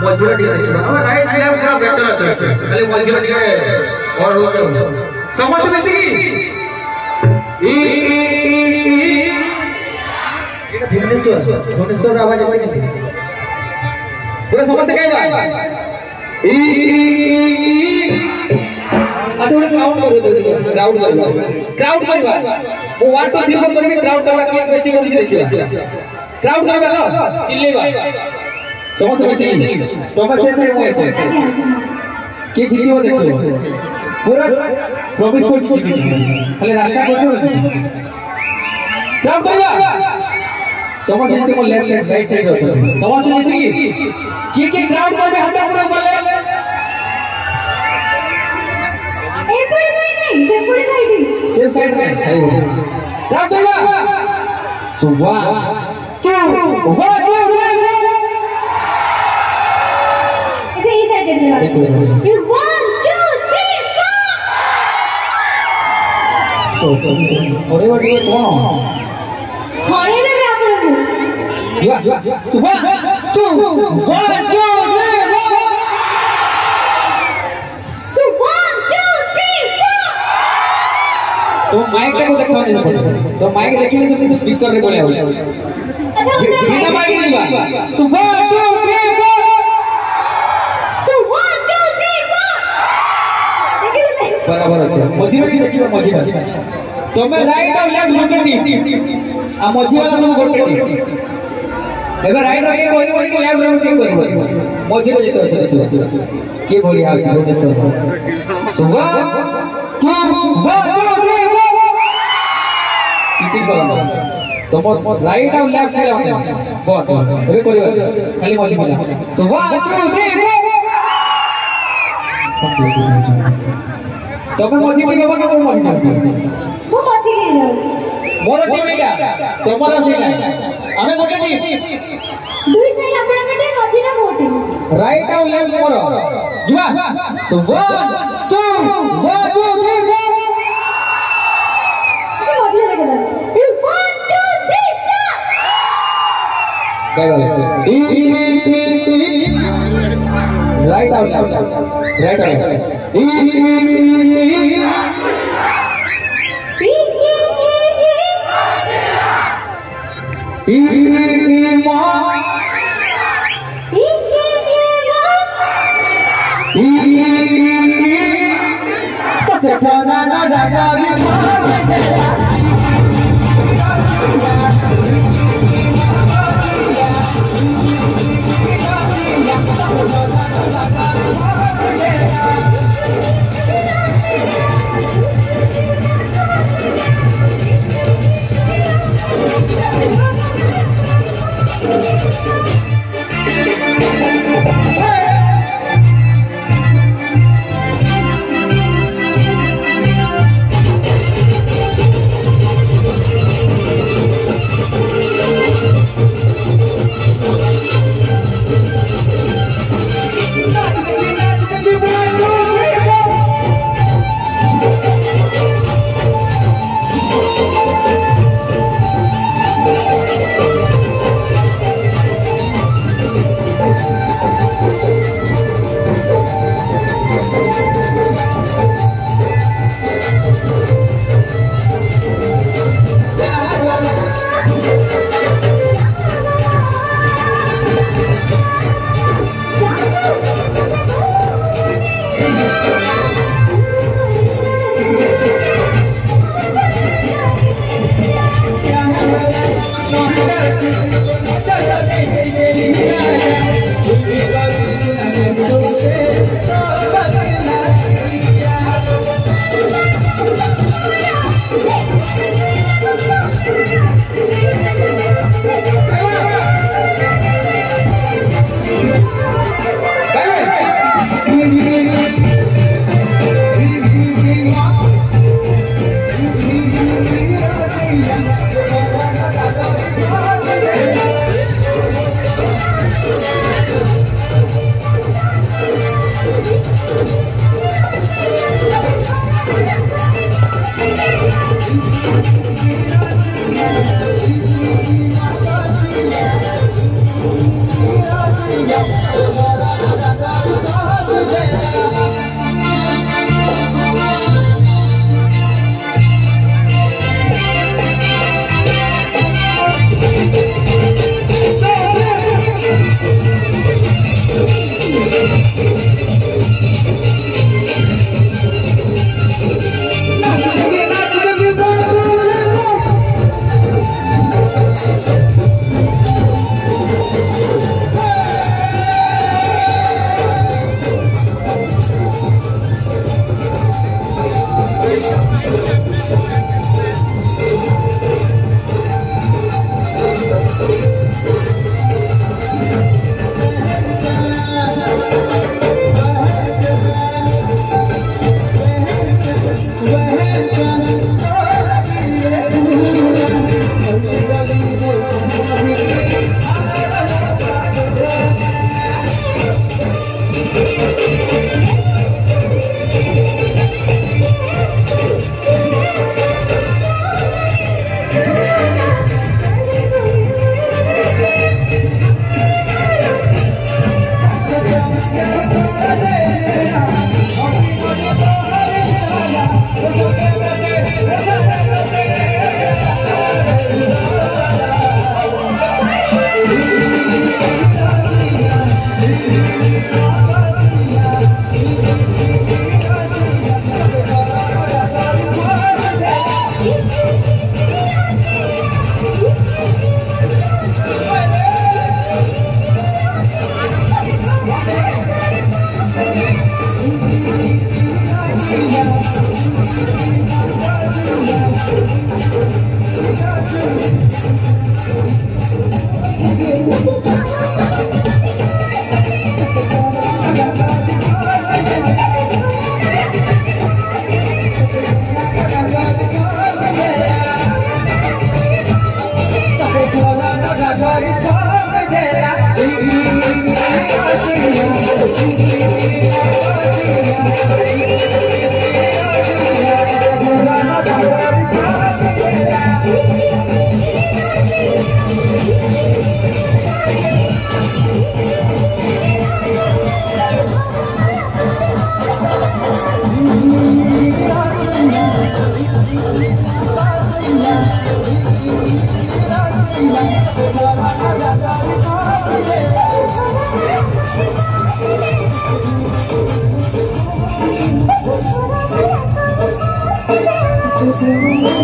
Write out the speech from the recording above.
मझिरा टिके देखिबा हम राइट लेफ्ट पूरा बेटर अछि खाली मझिरा टिके और रोके समझ में की एटा भुवनेश्वर आवाज कोइ नहीं पूरा समझ से कहबा अच्छा उड़े काउंट कर क्राउड करबा वो 1 2 3 4 करबी क्राउड करबा के बेसी कर देखिबा क्राउड करबा लो चिल्लेबा समझ में से तो मैं से ऐसे के ठीक हो देखियो पूरा प्रवेश कर खाली रास्ता कर क्राउड करबा समझ में से लेफ्ट साइड राइट साइड हो समझ में से की क्राउड करबे हाथ पूरा कर ले पूरी साइड नहीं पूरी साइड सेफ साइड में क्राउड करबा सो 1 2 You 1 2 3 4 अरे वाटी कौन हरे दे आपन या 1 2 1 2 3 सो 1 2 3 4 तो माइक को देखा नहीं तो माइक देखने से स्पीकर रे बोले अच्छा बिना माइक नहीं बा सो 1 2 3 4 बराबर अच्छा मझी में देखिबा मझी तो मैं राइट और लेफ्ट लोके टीम आ मझी वाला सब गोटे टीम एबे राइट और के कोई लेफ्ट और के कोई मझी में जेतो আছে के बोली हाल भुवनेश्वर सो 1 2 3 तो मत राइट और लेफ्ट ले बहुत एबे कोई खाली मझी में सो 1 2 3 तो मैं मझी के बाबा को मझी वो मझी ले जाओ मोर टीम एटा तोमरा से नहीं हमें गोटे टीम दुई साइड आपन के टीम मझी ना मोर टीम राइट और लेफ्ट मोर जीवा सो 1 2 3 ये मझी लगे 1 2 3 स्टार्ट काय वाले राइट और लेफ्ट राइट और Chhuria